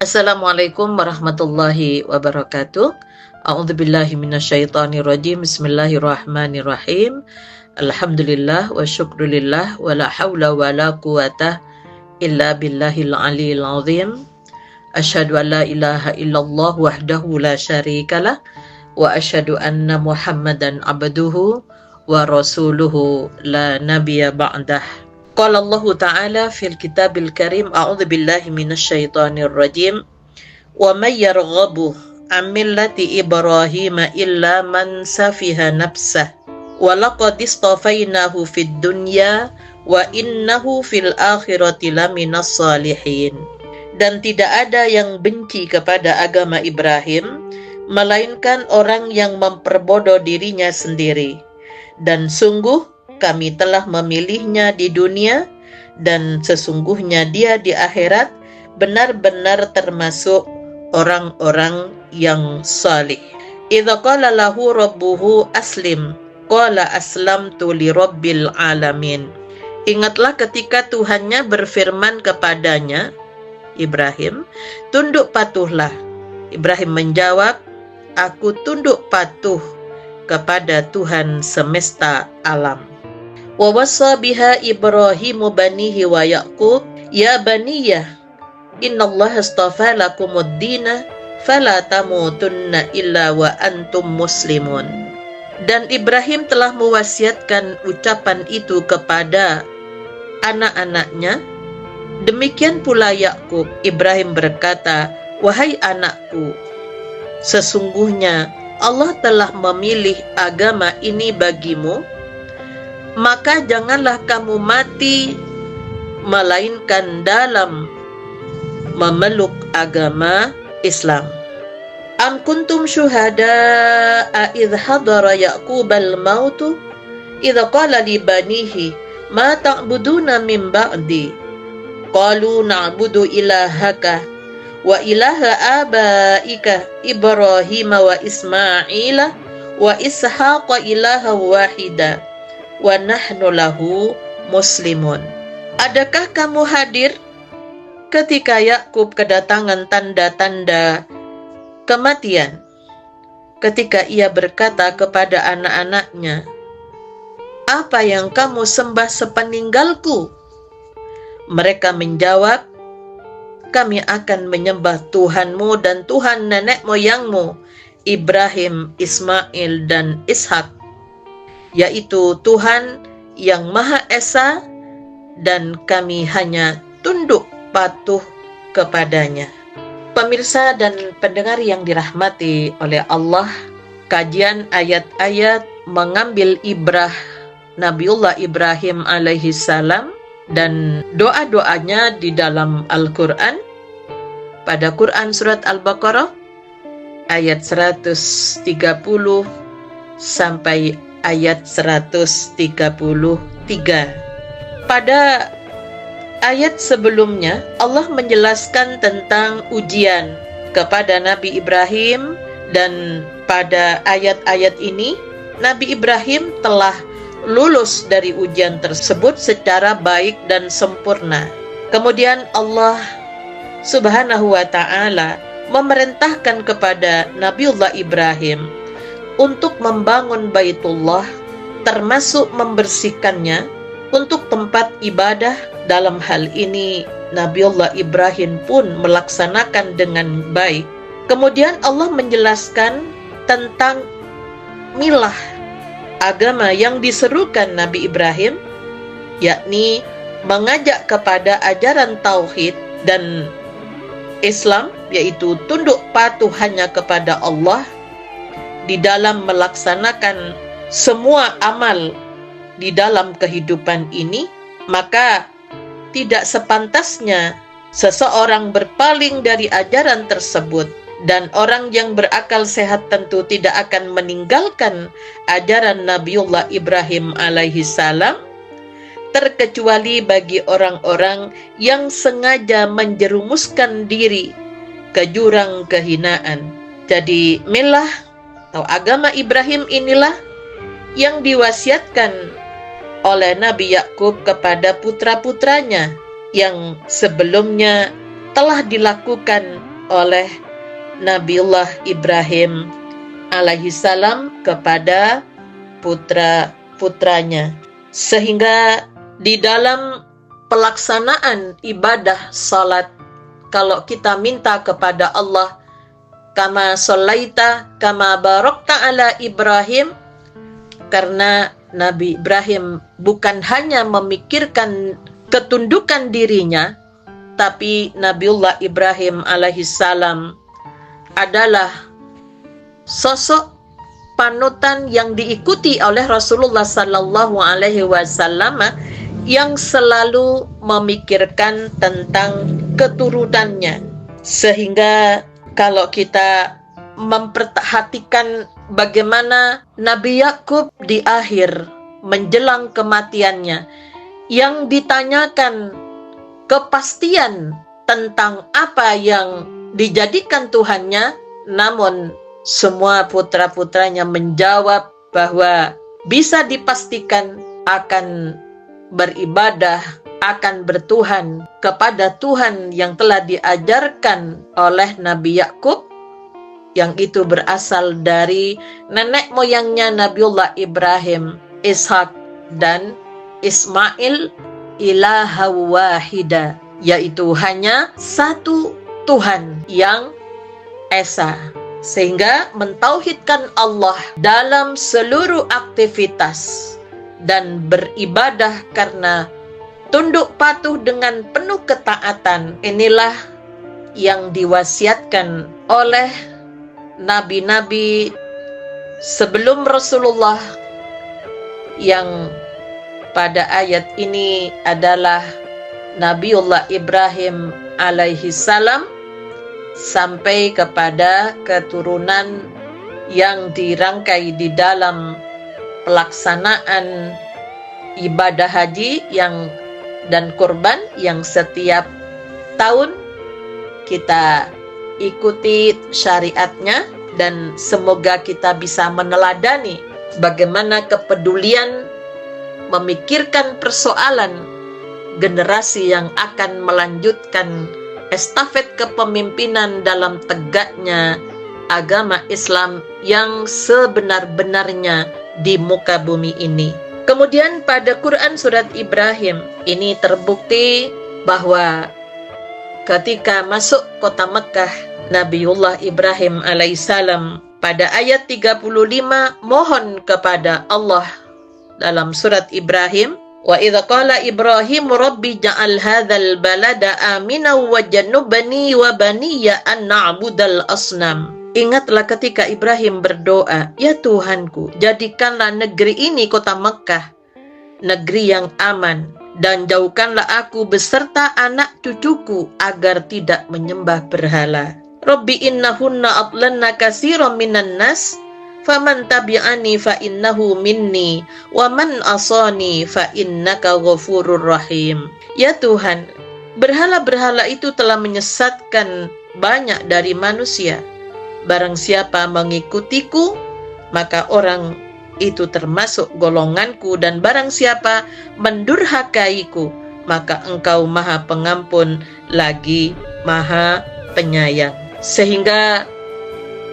Assalamualaikum warahmatullahi wabarakatuh. A'udzubillahi minasyaitonirrajim. Bismillahirrahmanirrahim. Alhamdulillah wa syukrulillah wa la haula wa la quwata illa billahil aliyil azim. Asyhadu an la ilaha illallah wahdahu la syarikalah wa asyhadu anna Muhammadan abduhu wa rasuluhu la nabiyya ba'dah. Qala Allah Ta'ala fil kitabil karim, a'udzu billahi minasyaitonir rajim, wa may yarghabu an millati Ibrahim illa man safiha nafsah wa laqad istafainahu fid dunya wa innahu fil akhirati laminas salihin. Dan tidak ada yang benci kepada agama Ibrahim melainkan orang yang memperbodoh dirinya sendiri. Dan sungguh kami telah memilihnya di dunia, dan sesungguhnya dia di akhirat benar-benar termasuk orang-orang yang salih. Idza qala lahu rabbuhu aslim, qala aslamtu lirabbil alamin. Ingatlah ketika Tuhannya berfirman kepadanya, Ibrahim, tunduk patuhlah. Ibrahim menjawab, aku tunduk patuh kepada Tuhan semesta alam. Wa wassa biha Ibrahimu banihi wa Yaqub, ya baniyah innallaha astafa lakumud dina fala tamutunna illa wa antum muslimun. Dan Ibrahim telah mewasiatkan ucapan itu kepada anak-anaknya. Demikian pula Yakub. Ibrahim berkata, wahai anakku, sesungguhnya Allah telah memilih agama ini bagimu, maka janganlah kamu mati melainkan dalam memeluk agama Islam. Am kuntum syuhada'a idh hadara Ya'qubal mautu idh qala li banihi ma ta'buduna min ba'di qalu na'budu ilahaka wa ilaha abaika Ibrahim wa Ismaila wa Ishaqa ilaha wahida wa nahnu lahu muslimun. Adakah kamu hadir ketika Yakub kedatangan tanda-tanda kematian, ketika ia berkata kepada anak-anaknya, apa yang kamu sembah sepeninggalku? Mereka menjawab, kami akan menyembah Tuhanmu dan Tuhan nenek moyangmu Ibrahim, Ismail dan Ishak, yaitu Tuhan yang Maha Esa, dan kami hanya tunduk patuh kepadanya. Pemirsa dan pendengar yang dirahmati oleh Allah, kajian ayat-ayat mengambil ibrah Nabiullah Ibrahim alaihi salam dan doa-doanya di dalam Al-Quran. Pada Quran surat Al-Baqarah ayat 130 sampai ayat 133. Pada ayat sebelumnya Allah menjelaskan tentang ujian kepada Nabi Ibrahim, dan pada ayat-ayat ini Nabi Ibrahim telah lulus dari ujian tersebut secara baik dan sempurna. Kemudian Allah Subhanahu wa ta'ala memerintahkan kepada Nabiullah Ibrahim untuk membangun Baitullah, termasuk membersihkannya untuk tempat ibadah. Dalam hal ini Nabiullah Ibrahim pun melaksanakan dengan baik. Kemudian Allah menjelaskan tentang milah agama yang diserukan Nabi Ibrahim, yakni mengajak kepada ajaran tauhid dan Islam, yaitu tunduk patuh hanya kepada Allah di dalam melaksanakan semua amal di dalam kehidupan ini. Maka tidak sepantasnya seseorang berpaling dari ajaran tersebut, dan orang yang berakal sehat tentu tidak akan meninggalkan ajaran Nabiullah Ibrahim alaihi salam, terkecuali bagi orang-orang yang sengaja menjerumuskan diri ke jurang kehinaan. Jadi milah atau agama Ibrahim inilah yang diwasiatkan oleh Nabi Yakub kepada putra-putranya yang sebelumnya telah dilakukan oleh Nabiullah Ibrahim alaihissalam kepada putra-putranya. Sehingga di dalam pelaksanaan ibadah salat, kalau kita minta kepada Allah, kama sholaita kama barakta ala Ibrahim, karena Nabi Ibrahim bukan hanya memikirkan ketundukan dirinya, tapi Nabiullah Ibrahim alaihissalam adalah sosok panutan yang diikuti oleh Rasulullah sallallahu alaihi wasallam yang selalu memikirkan tentang keturunannya. Sehingga kalau kita memperhatikan bagaimana Nabi Yakub di akhir menjelang kematiannya, yang ditanyakan kepastian tentang apa yang dijadikan Tuhannya, namun semua putra-putranya menjawab bahwa bisa dipastikan akan beribadah, akan bertuhan kepada Tuhan yang telah diajarkan oleh Nabi Yakub, yang itu berasal dari nenek moyangnya Nabiullah Ibrahim, Ishak dan Ismail, ilaha wahida, yaitu hanya satu Tuhan yang esa. Sehingga mentauhidkan Allah dalam seluruh aktivitas dan beribadah karena tunduk patuh dengan penuh ketaatan, inilah yang diwasiatkan oleh nabi-nabi sebelum Rasulullah, yang pada ayat ini adalah Nabiullah Ibrahim alaihi salam sampai kepada keturunan yang dirangkai di dalam pelaksanaan ibadah haji dan kurban yang setiap tahun kita ikuti syariatnya, dan semoga kita bisa meneladani bagaimana kepedulian memikirkan persoalan generasi yang akan melanjutkan estafet kepemimpinan dalam tegaknya agama Islam yang sebenar-benarnya di muka bumi ini. Kemudian pada Quran surat Ibrahim ini terbukti bahwa ketika masuk kota Mekah, Nabiullah Ibrahim alaihissalam pada ayat 35 mohon kepada Allah dalam surat Ibrahim, wa idza qala Ibrahim rabbi ja'al hadzal balada aminan wajnubni wa baniya an na'budal asnam. Ingatlah ketika Ibrahim berdoa, ya Tuhanku, jadikanlah negeri ini, kota Mekah, negeri yang aman, dan jauhkanlah aku beserta anak cucuku agar tidak menyembah berhala. Rabbi innahunna adlanna katsiran minan nas faman tabi'ani fa innahu minni wa man asani fa innaka ghafurur rahim. Ya Tuhan, berhala-berhala itu telah menyesatkan banyak dari manusia. Barang siapa mengikutiku, maka orang itu termasuk golonganku, dan barang siapa mendurhakaiku, maka engkau maha pengampun lagi maha penyayang. Sehingga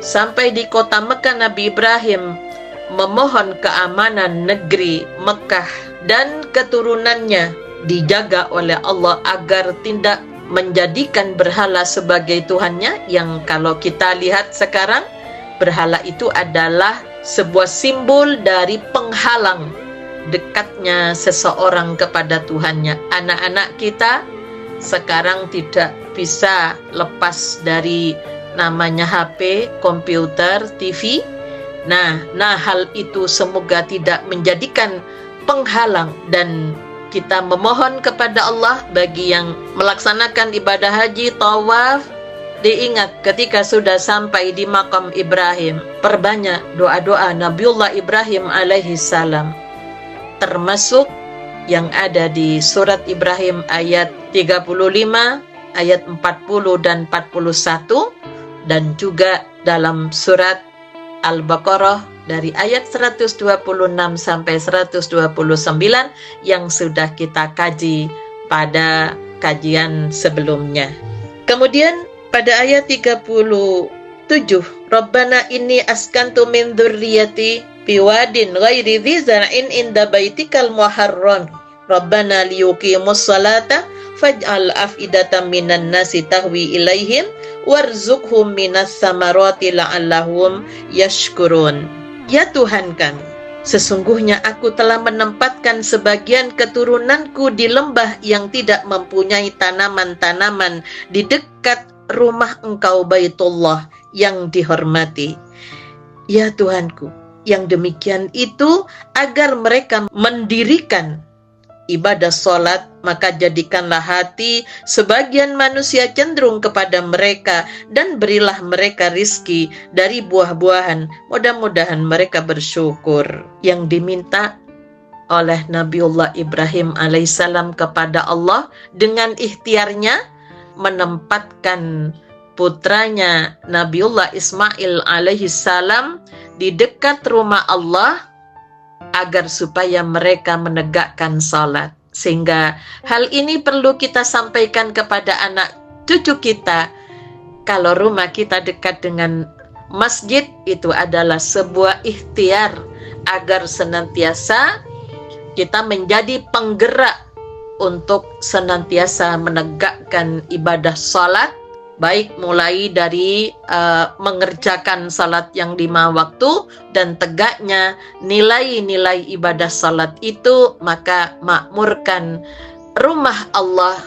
sampai di kota Mekah, Nabi Ibrahim memohon keamanan negeri Mekah dan keturunannya dijaga oleh Allah agar tidak menjadikan berhala sebagai Tuhannya, yang kalau kita lihat sekarang, berhala itu adalah sebuah simbol dari penghalang dekatnya seseorang kepada Tuhannya. Anak-anak kita sekarang tidak bisa lepas dari namanya HP, komputer, TV. Nah, hal itu semoga tidak menjadikan penghalang, dan kita memohon kepada Allah bagi yang melaksanakan ibadah haji, tawaf, diingat ketika sudah sampai di makam Ibrahim, perbanyak doa-doa Nabiullah Ibrahim alaihi salam, termasuk yang ada di surat Ibrahim ayat 35, ayat 40 dan 41, dan juga dalam surat Al-Baqarah dari ayat 126 sampai 129 yang sudah kita kaji pada kajian sebelumnya. Kemudian pada ayat 37, Rabbana inni askantu min dzurriyyati biwadin ghairi dzi zar'in inda baitikal muharram Rabbana liyuqimus salata faj'al af'idatan minan nasi tahwi ilaihim warzuqhum minas samarati la'allahum yashkurun. Ya Tuhan kami, sesungguhnya aku telah menempatkan sebagian keturunanku di lembah yang tidak mempunyai tanaman-tanaman di dekat rumah Engkau Baitullah yang dihormati. Ya Tuhanku, yang demikian itu agar mereka mendirikan ibadah sholat, maka jadikanlah hati sebagian manusia cenderung kepada mereka dan berilah mereka rizki dari buah-buahan. Mudah-mudahan mereka bersyukur. Yang diminta oleh Nabiullah Ibrahim alaihissalam kepada Allah dengan ikhtiarnya menempatkan putranya Nabiullah Ismail alaihissalam di dekat rumah Allah agar supaya mereka menegakkan salat. Sehingga hal ini perlu kita sampaikan kepada anak cucu kita. Kalau rumah kita dekat dengan masjid, itu adalah sebuah ikhtiar agar senantiasa kita menjadi penggerak untuk senantiasa menegakkan ibadah salat, baik mulai dari mengerjakan salat yang 5 waktu dan tegaknya nilai-nilai ibadah salat itu, maka makmurkan rumah Allah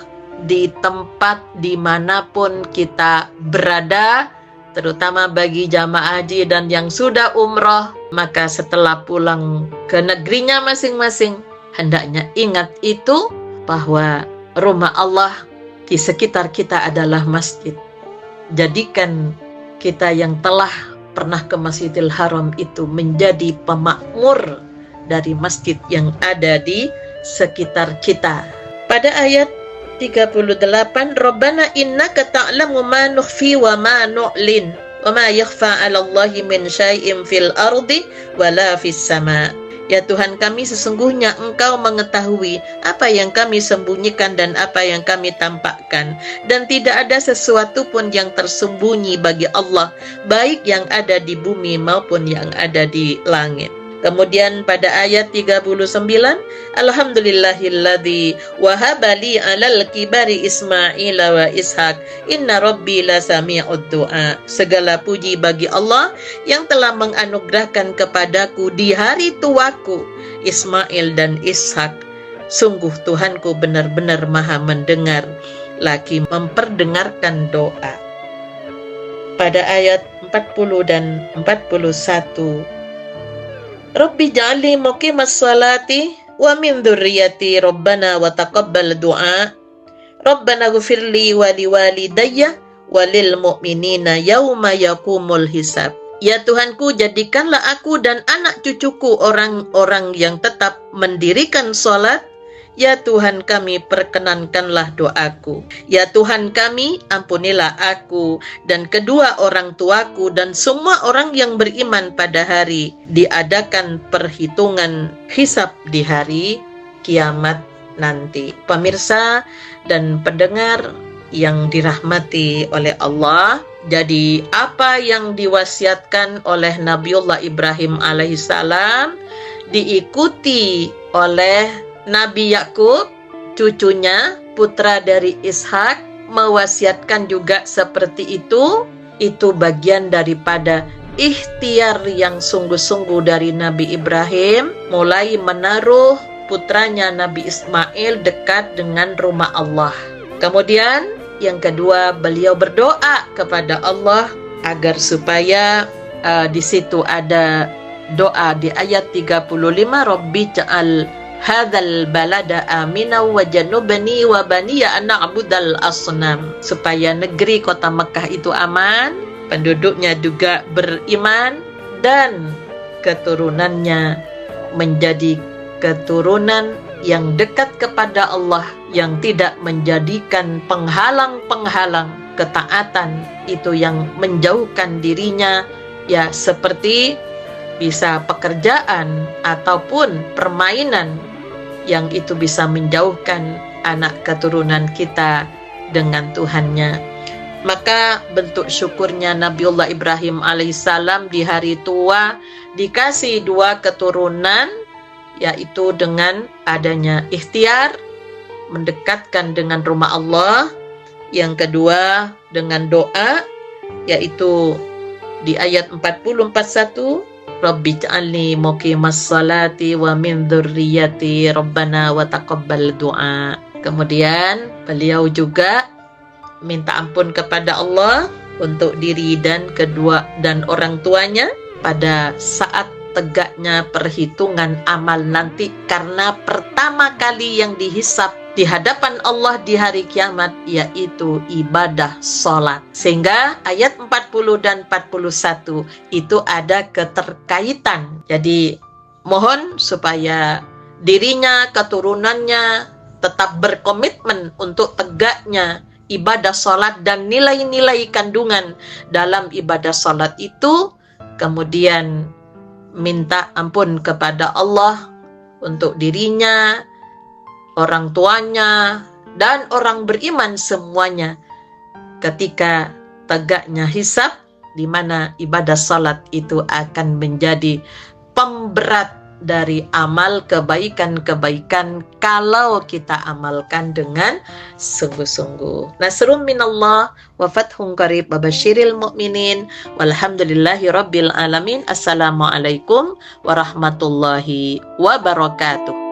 di tempat dimanapun kita berada, terutama bagi jamaah haji dan yang sudah umroh. Maka setelah pulang ke negerinya masing-masing, hendaknya ingat itu bahwa rumah Allah di sekitar kita adalah masjid. Jadikan kita yang telah pernah ke Masjidil Haram itu menjadi pemakmur dari masjid yang ada di sekitar kita. Pada ayat 38, Rabbana innaka ta'lamu ma nukhfi wa ma nu'lin wa ma yakhfa 'ala Allahi min syai'in fil ardi wala fis sama'. Ya Tuhan kami, sesungguhnya Engkau mengetahui apa yang kami sembunyikan dan apa yang kami tampakkan, dan tidak ada sesuatu pun yang tersembunyi bagi Allah, baik yang ada di bumi maupun yang ada di langit. Kemudian pada ayat 39, Alhamdulillahilladzi wahaba li 'alal kibari Ismail wa Ishaq inna rabbi lasami'ud du'a. Segala puji bagi Allah yang telah menganugerahkan kepadaku di hari tuaku Ismail dan Ishak. Sungguh Tuhanku benar-benar Maha mendengar lagi memperdengarkan doa. Pada ayat 40 dan 41, Rabbi ja'alni muqimas salati wa min dzurriyyati Rabbana wa taqabbal du'a. Rabbana ghfirli wa liwalidayya wa lil mu'minina yauma yaqumul hisab. Ya Tuhanku, jadikanlah aku dan anak cucuku orang-orang yang tetap mendirikan salat. Ya Tuhan kami, perkenankanlah doaku. Ya Tuhan kami, ampunilah aku dan kedua orang tuaku dan semua orang yang beriman pada hari diadakan perhitungan hisab di hari kiamat nanti. Pemirsa dan pendengar yang dirahmati oleh Allah, jadi apa yang diwasiatkan oleh Nabiullah Ibrahim alaihissalam diikuti oleh Nabi Yakub, cucunya, putra dari Ishak, mewasiatkan juga seperti itu. Itu bagian daripada ikhtiar yang sungguh-sungguh dari Nabi Ibrahim, mulai menaruh putranya Nabi Ismail dekat dengan rumah Allah. Kemudian yang kedua, beliau berdoa kepada Allah agar supaya di situ ada doa di ayat 35, Rabbi ja'al hadzal balada amina wa janubni wa baniya an na'budal asnam. Supaya negeri kota Mekah itu aman, penduduknya juga beriman, dan keturunannya menjadi keturunan yang dekat kepada Allah, yang tidak menjadikan penghalang-penghalang ketaatan itu yang menjauhkan dirinya, ya seperti bisa pekerjaan ataupun permainan yang itu bisa menjauhkan anak keturunan kita dengan Tuhannya. Maka bentuk syukurnya Nabiullah Ibrahim alaihissalam di hari tua dikasih 2 keturunan, yaitu dengan adanya ikhtiar mendekatkan dengan rumah Allah, yang kedua dengan doa, yaitu di ayat 40:41, Rabbi ja'alni muqimas salati wa min dzurriyyati Rabbana wa taqabbal du'a. Kemudian beliau juga minta ampun kepada Allah untuk diri dan orang tuanya pada saat tegaknya perhitungan amal nanti, karena pertama kali yang dihisap di hadapan Allah di hari kiamat yaitu ibadah sholat. Sehingga ayat 40 dan 41 itu ada keterkaitan. Jadi mohon supaya dirinya, keturunannya tetap berkomitmen untuk tegaknya ibadah sholat dan nilai-nilai kandungan dalam ibadah sholat itu. Kemudian minta ampun kepada Allah untuk dirinya, orang tuanya, dan orang beriman semuanya ketika tegaknya hisab, di mana ibadah salat itu akan menjadi pemberat dari amal kebaikan-kebaikan kalau kita amalkan dengan sungguh-sungguh. Nasrun minallah wa fathun qarib wa basyiril mu'minin walhamdulillahi rabbil alamin. Assalamualaikum warahmatullahi wabarakatuh.